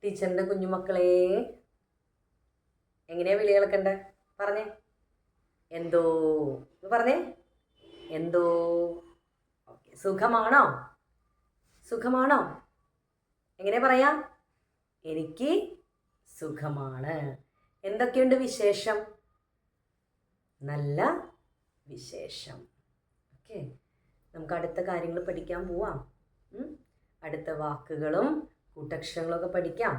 ടീച്ചറിൻ്റെ കുഞ്ഞുമക്കളെ എങ്ങനെയാ വിളി കേൾക്കണ്ടേ? പറഞ്ഞേ. എന്തോ പറഞ്ഞേ. എന്തോ. ഓക്കെ. സുഖമാണോ? സുഖമാണോ? എങ്ങനെ പറയാം? എനിക്ക് സുഖമാണ്. എന്തൊക്കെയുണ്ട് വിശേഷം? നല്ല വിശേഷം. ഓക്കെ. നമുക്ക് അടുത്ത കാര്യങ്ങൾ പഠിക്കാൻ പോവാം. അടുത്ത വാക്കുകളും കൂട്ടക്ഷരങ്ങളൊക്കെ പഠിക്കാം.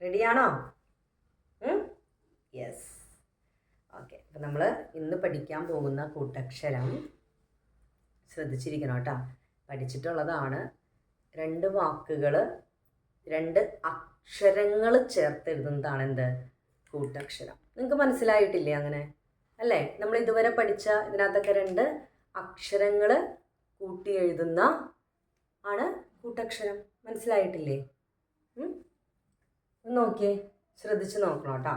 റെഡിയാണോ? യെസ്. ഓക്കെ. അപ്പം നമ്മൾ ഇന്ന് പഠിക്കാൻ പോകുന്ന കൂട്ടക്ഷരം ശ്രദ്ധിച്ചിരിക്കണം കേട്ടോ. പഠിച്ചിട്ടുള്ളതാണ്. 2 വാക്കുകൾ 2 അക്ഷരങ്ങൾ ചേർത്തെഴുതുന്നതാണ് എന്ത്? കൂട്ടക്ഷരം. നിങ്ങൾക്ക് മനസ്സിലായിട്ടില്ലേ അങ്ങനെ? അല്ലേ? നമ്മൾ ഇതുവരെ പഠിച്ച ഇതിനകത്തൊക്കെ 2 അക്ഷരങ്ങൾ കൂട്ടി എഴുതുന്ന ആണ് കൂട്ടക്ഷരം. മനസ്സിലായിട്ടില്ലേ? നോക്കിയേ, ശ്രദ്ധിച്ച് നോക്കണം കേട്ടോ.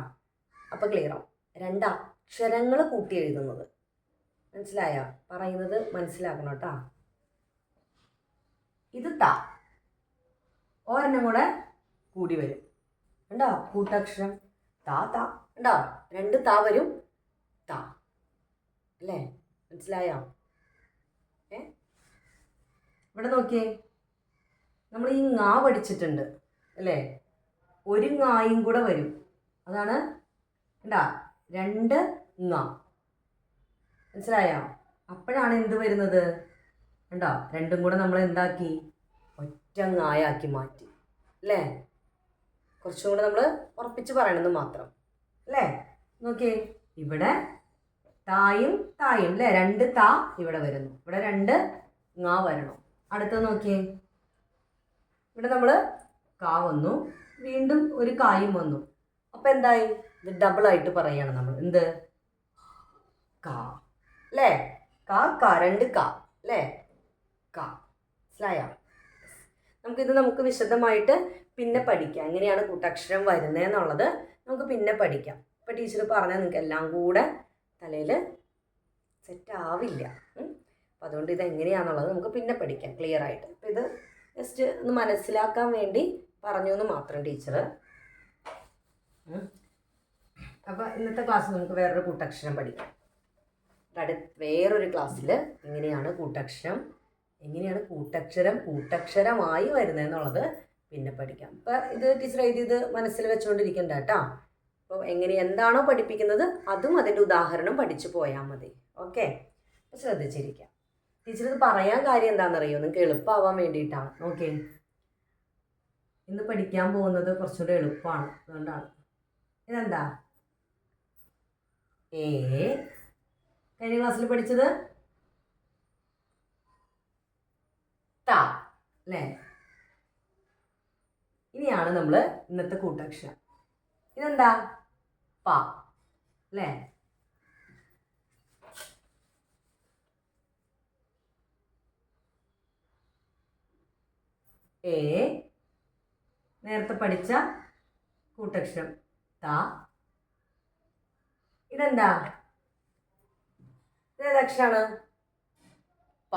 അപ്പോൾ ക്ലിയറാവും. 2 അക്ഷരങ്ങൾ കൂട്ടി എഴുതുന്നത് മനസ്സിലായോ? പറയുന്നത് മനസ്സിലാക്കണം കേട്ടോ. ഇത് ത, ഒരെണ്ണം കൂടെ കൂടി വരും. ഉണ്ടോ? കൂട്ടക്ഷരം താ ത. ഉണ്ടോ? 2 താ വരും. ത അല്ലേ? മനസ്സിലായോ? ഇവിടെ നോക്കിയേ, നമ്മൾ ഈ ങ പഠിച്ചിട്ടുണ്ട് അല്ലേ? ഒരു ങായും കൂടെ വരും. അതാണ് ഉണ്ടാ 2 ങ. മനസ്സിലായോ? അപ്പോഴാണ് എന്ത് വരുന്നത്? ഉണ്ടോ? 2ഉം കൂടെ നമ്മൾ എന്താക്കി? ഒറ്റ ങായാക്കി മാറ്റി അല്ലേ? കുറച്ചും കൂടെ നമ്മൾ ഉറപ്പിച്ച് പറയണമെന്ന് മാത്രം അല്ലേ? നോക്കിയേ, ഇവിടെ തായും തായും അല്ലേ? 2 താ ഇവിടെ വരുന്നു. ഇവിടെ 2 ങ വരണം. അടുത്തത് നോക്കിയേ, ഇവിടെ നമ്മൾ കാ വന്നു, വീണ്ടും ഒരു കായും വന്നു. അപ്പം എന്തായി? ഇത് ഡബിളായിട്ട് പറയുകയാണ് നമ്മൾ. എന്ത്? കാ അല്ലേ? കാ കാ 2 കാ അല്ലേ? കാ. മനസ്സിലായോ? നമുക്ക് വിശദമായിട്ട് പിന്നെ പഠിക്കാം. എങ്ങനെയാണ് കൂട്ടക്ഷരം വരുന്നതെന്നുള്ളത് നമുക്ക് പിന്നെ പഠിക്കാം. ഇപ്പം ടീച്ചർ പറഞ്ഞാൽ നിങ്ങൾക്ക് എല്ലാം കൂടെ തലയിൽ സെറ്റ് ആവില്ല. അപ്പം അതുകൊണ്ട് ഇതെങ്ങനെയാണെന്നുള്ളത് നമുക്ക് പിന്നെ പഠിക്കാം ക്ലിയർ ആയിട്ട്. അപ്പം ഇത് ജസ്റ്റ് ഒന്ന് മനസ്സിലാക്കാൻ വേണ്ടി പറഞ്ഞു എന്ന് മാത്രം ടീച്ചർ. അപ്പോൾ ഇന്നത്തെ ക്ലാസ്സിൽ നമുക്ക് വേറൊരു കൂട്ടക്ഷരം പഠിക്കാം. വേറൊരു ക്ലാസ്സിൽ എങ്ങനെയാണ് കൂട്ടക്ഷരമായി വരുന്നതെന്നുള്ളത് പിന്നെ പഠിക്കാം. അപ്പം ഇത് ടീച്ചർ എഴുതിയത് മനസ്സിൽ വെച്ചുകൊണ്ടിരിക്കണ്ട കേട്ടോ. അപ്പോൾ എന്താണോ പഠിപ്പിക്കുന്നത് അതും അതിൻ്റെ ഉദാഹരണം പഠിച്ചു പോയാൽ മതി. ഓക്കെ. അപ്പോൾ ശ്രദ്ധിച്ചിരിക്കാം. ടീച്ചർ ഇത് പറയാൻ കാര്യം എന്താണെന്നറിയോ? നിങ്ങൾക്ക് എളുപ്പമാവാൻ വേണ്ടിയിട്ടാണ്. ഓക്കെ. ഇന്ന് പഠിക്കാൻ പോകുന്നത് കുറച്ചുകൂടെ എളുപ്പമാണ്, അതുകൊണ്ടാണ്. ഇതെന്താ? കഴിഞ്ഞ ക്ലാസ്സിൽ പഠിച്ചത് ത അല്ലേ? ഇനിയാണ് നമ്മൾ ഇന്നത്തെ കൂട്ടക്ഷരം. ഇതെന്താ? പ അല്ലേ? നേരത്തെ പഠിച്ച കൂട്ടക്ഷരം ത. ഇതെന്താ? ഇതേതക്ഷരാണ്? പ.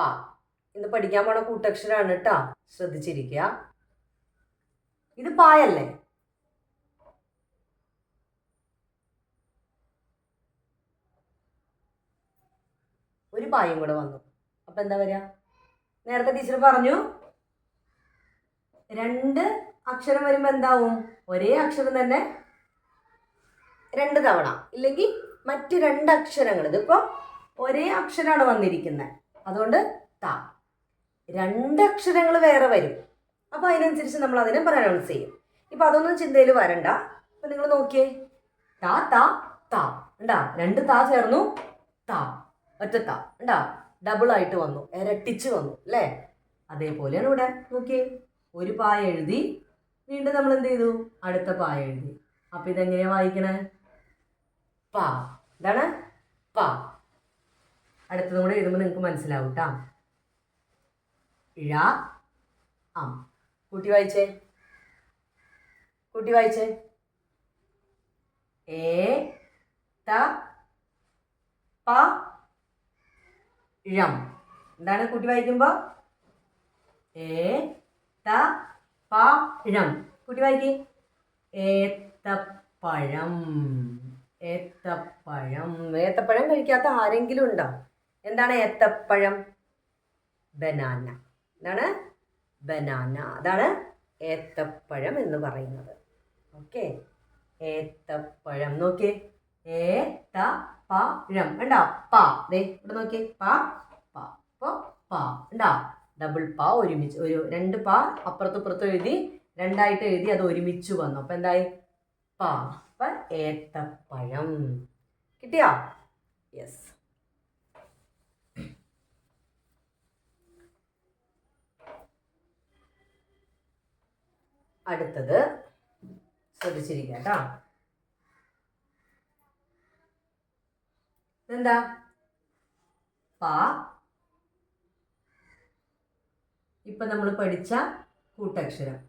ഇന്ന് പഠിക്കാൻ പോണ കൂട്ടക്ഷരാണ് കേട്ടോ. ശ്രദ്ധിച്ചിരിക്കുക. ഇത് പായല്ലേ? ഒരു പായും കൂടെ വന്നു. അപ്പൊ എന്താ വരിക? നേരത്തെ ടീച്ചർ പറഞ്ഞു 2 അക്ഷരം വരുമ്പോൾ എന്താവും? ഒരേ അക്ഷരം തന്നെ 2 തവണ, ഇല്ലെങ്കിൽ മറ്റ് 2 അക്ഷരങ്ങൾ. ഇതിപ്പോൾ ഒരേ അക്ഷരമാണ് വന്നിരിക്കുന്നത്, അതുകൊണ്ട് ത. 2 അക്ഷരങ്ങൾ വേറെ വരും. അപ്പോൾ അതിനനുസരിച്ച് നമ്മൾ അതിനെ പ്രൊനൗൺസ് ചെയ്യും. ഇപ്പം അതൊന്നും ചിന്തയിൽ വരണ്ട. അപ്പം നിങ്ങൾ നോക്കിയേ, താ താ താ. ഉണ്ടാ? 2 താ ചേർന്നു താ. ഒറ്റ താ. ഉണ്ടാ? ഡബിളായിട്ട് വന്നു, ഇരട്ടിച്ച് വന്നു അല്ലേ? അതേപോലെയാണ് ഇവിടെ. നോക്കിയേ, ഒരു പായ എഴുതി, വീണ്ടും നമ്മൾ എന്ത് ചെയ്തു? അടുത്ത പായ എഴുതി. അപ്പം ഇതെങ്ങനെയാണ് വായിക്കണേ? പ. എന്താണ്? പ. അടുത്തതും കൂടെ എഴുതുമ്പോൾ നിങ്ങൾക്ക് മനസ്സിലാവും കേട്ടോ. ഴ അം. കൂട്ടി വായിച്ചേ. ത പ ഴം. എന്താണ് കൂട്ടി വായിക്കുമ്പോൾ? ത പ ഴം. കൂട്ടി വായിക്കേ. ഏത്തപ്പഴം. ഏത്തപ്പഴം. ഏത്തപ്പഴം കഴിക്കാത്ത ആരെങ്കിലും ഉണ്ടോ? എന്താണ് ഏത്തപ്പഴം? ബനാന. എന്താണ്? ബനാന. അതാണ് ഏത്തപ്പഴം എന്ന് പറയുന്നത്. ഓക്കെ, ഏത്തപ്പഴം. നോക്കിയേ, ഏത്തപ്പഴം കണ്ടോ? പ ദേ ഇവിടെ നോക്കിയേ, പ പ പ കണ്ടോ? ഡബിൾ പ ഒരുമിച്ച്, ഒരു 2 പ അപ്പുറത്തും എഴുതി, 2ആയിട്ട് എഴുതി, അത് ഒരുമിച്ച് വന്നു. അപ്പം എന്തായി? പ. അപ്പം ഏത്തപ്പഴം. കിട്ടിയോ? യെസ്. അടുത്തത് ശ്രദ്ധിച്ചിരിക്കുക കേട്ടോ. എന്താ? പ. ഇപ്പൊ നമ്മൾ പഠിച്ച കൂട്ടക്ഷരം.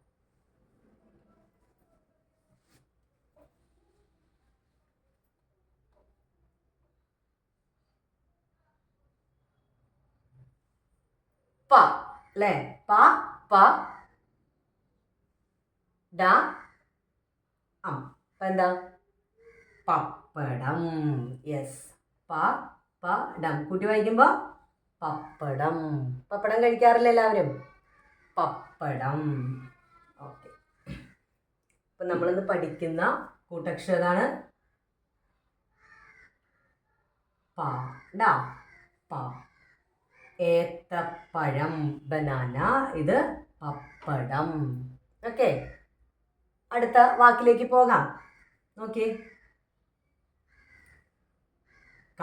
പ അല്ലേ? പ പ ഡ അം. അപ്പൊ എന്താ? പപ്പടം. യെസ്. പ പ ഡം. കൂട്ടി വായിക്കുമ്പോ പപ്പടം. പപ്പടം കഴിക്കാറില്ല എല്ലാവരും? പപ്പടം. ഓക്കെ. അപ്പൊ നമ്മളിന്ന് പഠിക്കുന്ന കൂട്ടക്ഷരമാണ് പ. ഡാ പ. ഏത്തപ്പഴം ബനാന. ഇത് പപ്പടം. ഓക്കെ, അടുത്ത വാക്കിലേക്ക് പോകാം. നോക്കിയേ. ക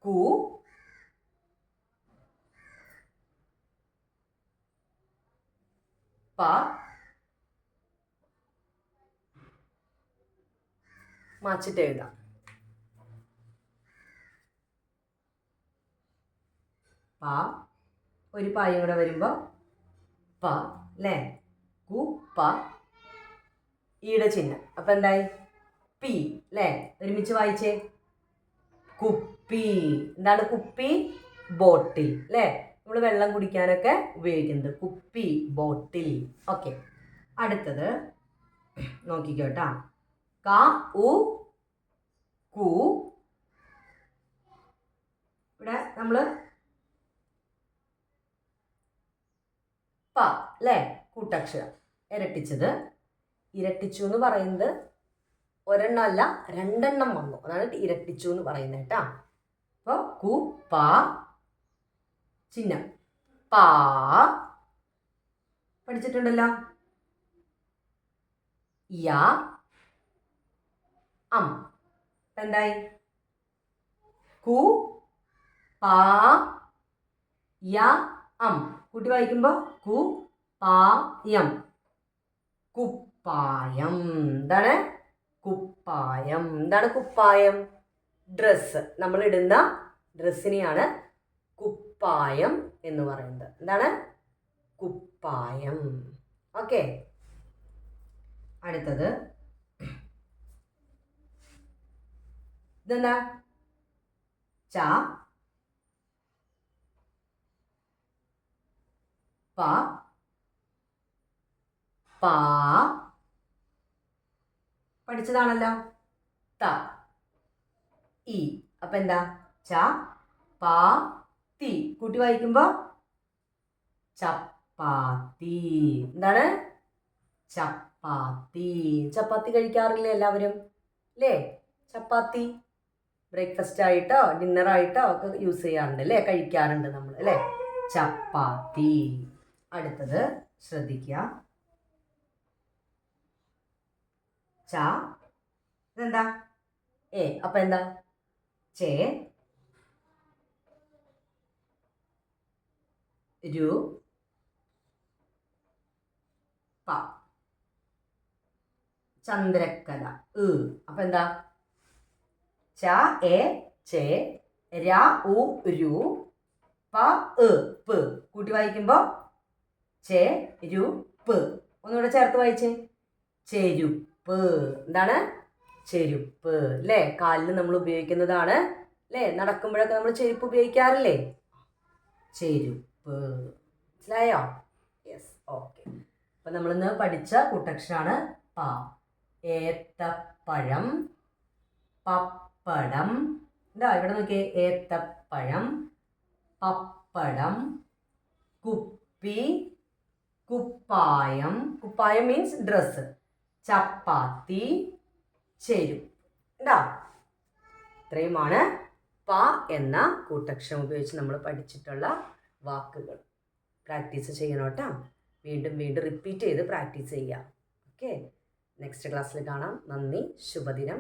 കു പ മാച്ചിട്ട് എഴുതാം. പ ഒരു പായും കൂടെ വരുമ്പോ പ അല്ലേ? കു പ ഈയുടെ ചിഹ്നം. അപ്പൊ എന്തായി? പി അല്ലേ? ഒരുമിച്ച് വായിച്ചേ. കുപ്പി. എന്താണ് കുപ്പി? ബോട്ടിൽ അല്ലേ? നമ്മൾ വെള്ളം കുടിക്കാനൊക്കെ ഉപയോഗിക്കുന്നത് കുപ്പി, ബോട്ടിൽ. ഓക്കെ, അടുത്തത് നോക്കിക്കോട്ടാ. ക ഉ കു. ഇവിടെ നമ്മൾ പ അല്ലേ? കൂട്ടക്ഷരം ഇരട്ടിച്ചത്. ഇരട്ടിച്ചു എന്ന് പറയുന്നത് ഒരെണ്ണം അല്ല, 2 വന്നു. അതാണ് ഇരട്ടിച്ചു എന്ന് പറയുന്നത് കേട്ടാ. അപ്പോൾ കു പ ചിഹ്നം പാ പഠിച്ചിട്ടുണ്ടല്ലോ. യ അം. എന്തായി? കു പാ യ അം. കൂട്ടി വായിക്കുമ്പോ കു പാ യം. കുപ്പായം. എന്താണ്? കുപ്പായം. എന്താണ് കുപ്പായം? ഡ്രസ്സ്. നമ്മൾ ഇടുന്ന ഡ്രസ്സിനെയാണ് കുപ്പായം എന്ന് പറയുന്നത്. എന്താണ്? കുപ്പായം. ഓക്കെ, അടുത്തത് ഇതെന്താ? ച പ പാ പഠിച്ചതാണല്ലോ. ത ഇ. അപ്പൊ എന്താ? ച പാ തി. കൂട്ടി വായിക്കുമ്പോ ചപ്പാത്തി. എന്താണ്? ചപ്പാത്തി. ചപ്പാത്തി കഴിക്കാറില്ലേ എല്ലാവരും? അല്ലേ? ചപ്പാത്തി ബ്രേക്ക്ഫാസ്റ്റ് ആയിട്ടോ ഡിന്നറായിട്ടോ ഒക്കെ യൂസ് ചെയ്യാറുണ്ട് അല്ലേ? കഴിക്കാറുണ്ട് നമ്മൾ അല്ലേ? ചപ്പാത്തി. അടുത്തത് ശ്രദ്ധിക്കുക. ച. ഇതെന്താ? എ. അപ്പൊ എന്താ? ചേ രു പ. ചന്ദ്രക്കല. അപ്പൊ എന്താ? ച എ ചേ ര ഉ രു പ പ്. കൂട്ടി വായിക്കുമ്പോ ചേ രു പ്. ഒന്നുകൂടെ ചേർത്ത് വായിച്ചേ. ചെരുപ്പ്. എന്താണ്? ചെരുപ്പ് അല്ലേ? കാലിൽ നമ്മൾ ഉപയോഗിക്കുന്നതാണ് അല്ലേ? നടക്കുമ്പോഴൊക്കെ നമ്മൾ ചെരുപ്പ് ഉപയോഗിക്കാറില്ലേ? ചെരുപ്പ്. മനസ്സിലായോ? Yes, okay. അപ്പം നമ്മളിന്ന് പഠിച്ച കൂട്ടക്ഷരാണ് പ. ഏത്തപ്പഴം, പപ്പടം. എന്താ ഇവിടെ നോക്കിയേ, ഏത്തപ്പഴം, പപ്പടം, കുപ്പി, കുപ്പായം. കുപ്പായം മീൻസ് ഡ്രസ്സ്. ചപ്പാത്തി, ചെരുപ്പ്. എന്താ ഇത്രയുമാണ് പ എന്ന കൂട്ടക്ഷരം ഉപയോഗിച്ച് നമ്മൾ പഠിച്ചിട്ടുള്ള വാക്കുകൾ. പ്രാക്ടീസ് ചെയ്യണം കേട്ടോ. വീണ്ടും വീണ്ടും റിപ്പീറ്റ് ചെയ്ത് പ്രാക്ടീസ് ചെയ്യുക. ഓക്കെ, നെക്സ്റ്റ് ക്ലാസ്സിൽ കാണാം. നന്ദി, ശുഭദിനം.